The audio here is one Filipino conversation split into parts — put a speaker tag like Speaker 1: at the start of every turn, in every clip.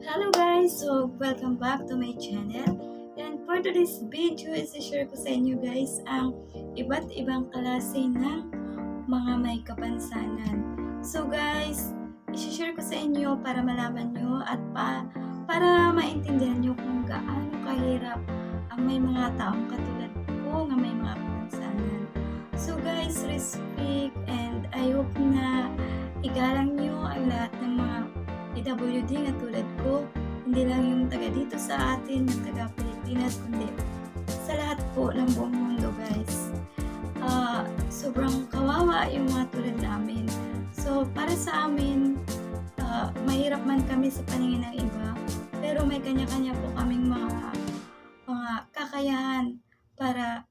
Speaker 1: Hello guys! So, welcome back to my channel. And for today's video, isi-share ko sa inyo guys ang iba't ibang klase ng mga may kapansanan. So guys, isi-share ko sa inyo para malaman nyo at para maintindihan nyo kung gaano kahirap ang may mga taong katulad ko na may mga kapansanan. So guys, respect and I hope na igalang nyo ang lahat ng mga PWD na tulad ko, hindi lang yung taga dito sa atin, yung taga Pilipinas, kundi sa lahat po ng buong mundo guys. Sobrang kawawa yung mga tulad namin. So para sa amin, mahirap man kami sa paningin ng iba, pero may kanya-kanya po kaming mga kakayahan para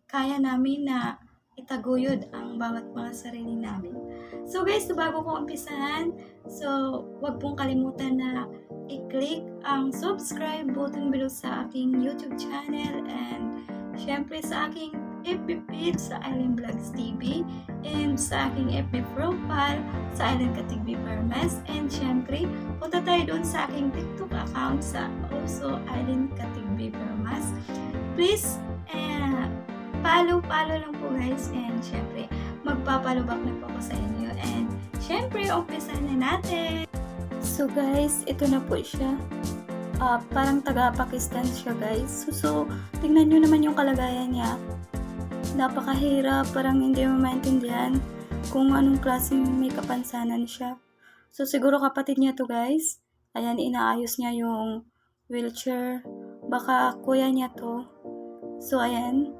Speaker 1: kaya namin na itaguyod ang bawat mga sarili namin. So guys, bago ko umpisahan, so wag pong kalimutan na i-click ang subscribe button below sa aking YouTube channel and syempre sa aking FB page sa Island Vlogs TV and sa aking FB profile sa Island Katigbi Permes and syempre punta tayo doon sa aking TikTok account sa also Island Katigbi Permes. Please follow lang po guys and syempre magpapalubak na po ako sa inyo and syempre umpisahan na natin. So guys, ito na po siya. Parang taga-Pakistan siya guys. So tingnan nyo naman yung kalagayan niya. Napakahirap, parang hindi mo maintindihan kung anong klaseng may kapansanan siya. So siguro kapatid niya to guys. Ayan, inaayos niya yung wheelchair. Baka kuya niya to. So ayan,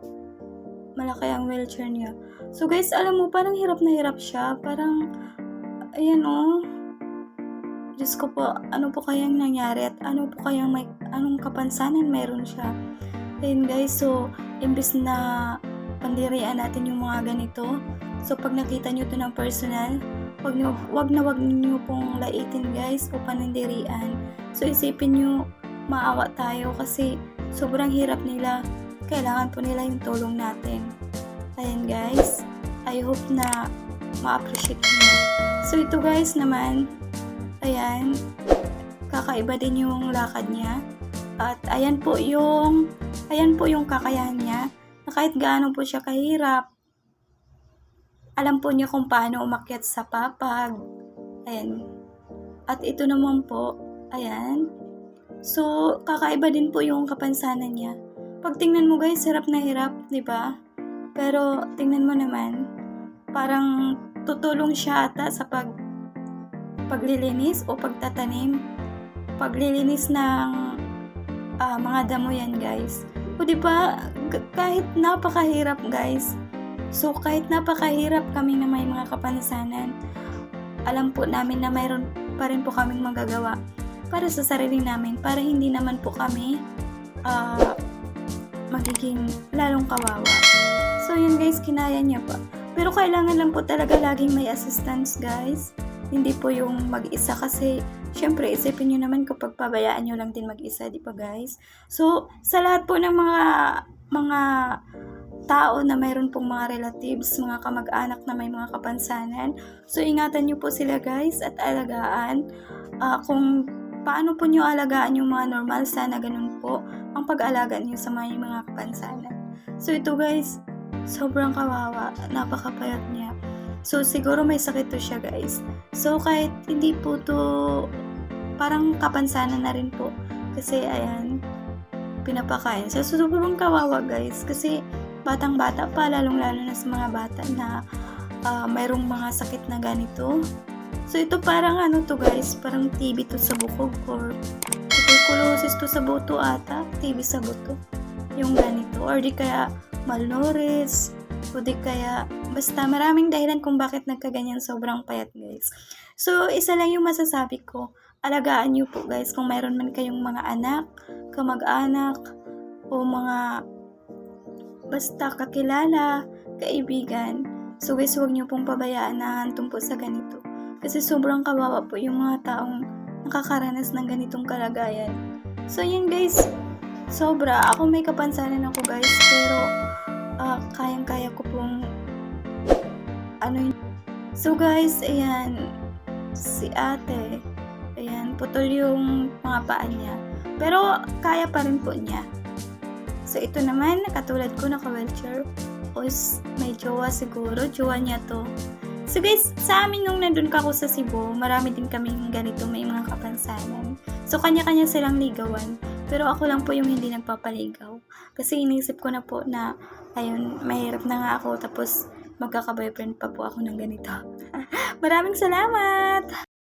Speaker 1: malaki ang wheelchair niya. So guys, alam mo, parang hirap na hirap siya. Parang, ayan Diyos ko po, ano po kayang nangyari at anong kapansanan mayroon siya. Ayan guys, so, imbis na pandirian natin yung mga ganito, so pag nakita nyo to ng personal, wag nyo pong laitin guys o panandirian. So isipin nyo, maawa tayo kasi sobrang hirap nila. Kailangan po nila yung tulong natin. Ayan guys, I hope na ma-appreciate nyo. So ito guys naman, ayan, kakaiba din yung lakad niya. At ayan po yung kakayahan niya, na kahit gaano po siya kahirap, alam po niya kung paano umakyat sa papag. Ayan. At ito naman po, ayan. So, kakaiba din po yung kapansanan niya. Pag tingnan mo guys, hirap na hirap, di ba? Pero tingnan mo naman, parang tutulong siya ata sa paglilinis o pagtatanim. Paglilinis ng mga damo yan guys. O di ba, kahit napakahirap guys. So kahit napakahirap kami na may mga kapansanan, alam po namin na mayroon pa rin po kaming magagawa para sa sarili namin, para hindi naman po kami magiging lalong kawawa. So yun guys, kinaya niya pa. Pero kailangan lang po talaga laging may assistance guys. Hindi po yung mag-isa kasi syempre isipin nyo naman kapag pabayaan nyo lang din mag-isa, di ba guys? So sa lahat po ng mga tao na mayroon pong mga relatives, mga kamag-anak na may mga kapansanan, so ingatan nyo po sila guys at alagaan. Kung paano po nyo alagaan yung mga normal, sana ganun po ang pag-alaga nyo sa mga kapansanan. So ito guys, sobrang kawawa, napakapayat niya. So siguro may sakit to siya guys. So kahit hindi po to parang kapansanan na rin po, kasi ayan, pinapakain. So sobrang kawawa guys, kasi batang-bata pa, lalong-lalo na sa mga bata na mayroong mga sakit na ganito. So ito parang to guys, parang TB to sa bukog or tuberculosis to sa buto ata, TB sa buto. Yung ganito, or di kaya malnourished, o di kaya basta maraming dahilan kung bakit nagkaganyan, sobrang payat guys. So isa lang yung masasabi ko, alagaan nyo po guys kung mayroon man kayong mga anak, kamag-anak, o mga basta kakilala, kaibigan. So guys, huwag nyo pong pabayaan na hantong po sa ganito. Kasi sobrang kawawa po yung mga taong nakakaranas ng ganitong kalagayan. So yun guys, sobra. Ako may kapansanan ako guys, pero kayang-kaya ko pong So guys, ayan, si ate, ayan, putol yung mga paa niya. Pero kaya pa rin po niya. So ito naman, katulad ko, naka-wheelchair. May jowa siguro, jowa niya to. So guys, sa amin nung nandun ka ako sa Cebu, marami din kaming ganito, may mga kapansanan. So kanya-kanya silang ligawan. Pero ako lang po yung hindi nagpapaligaw. Kasi inisip ko na po na, ayun, mahirap na nga ako. Tapos magkaka-boyfriend pa po ako ng ganito. Maraming salamat!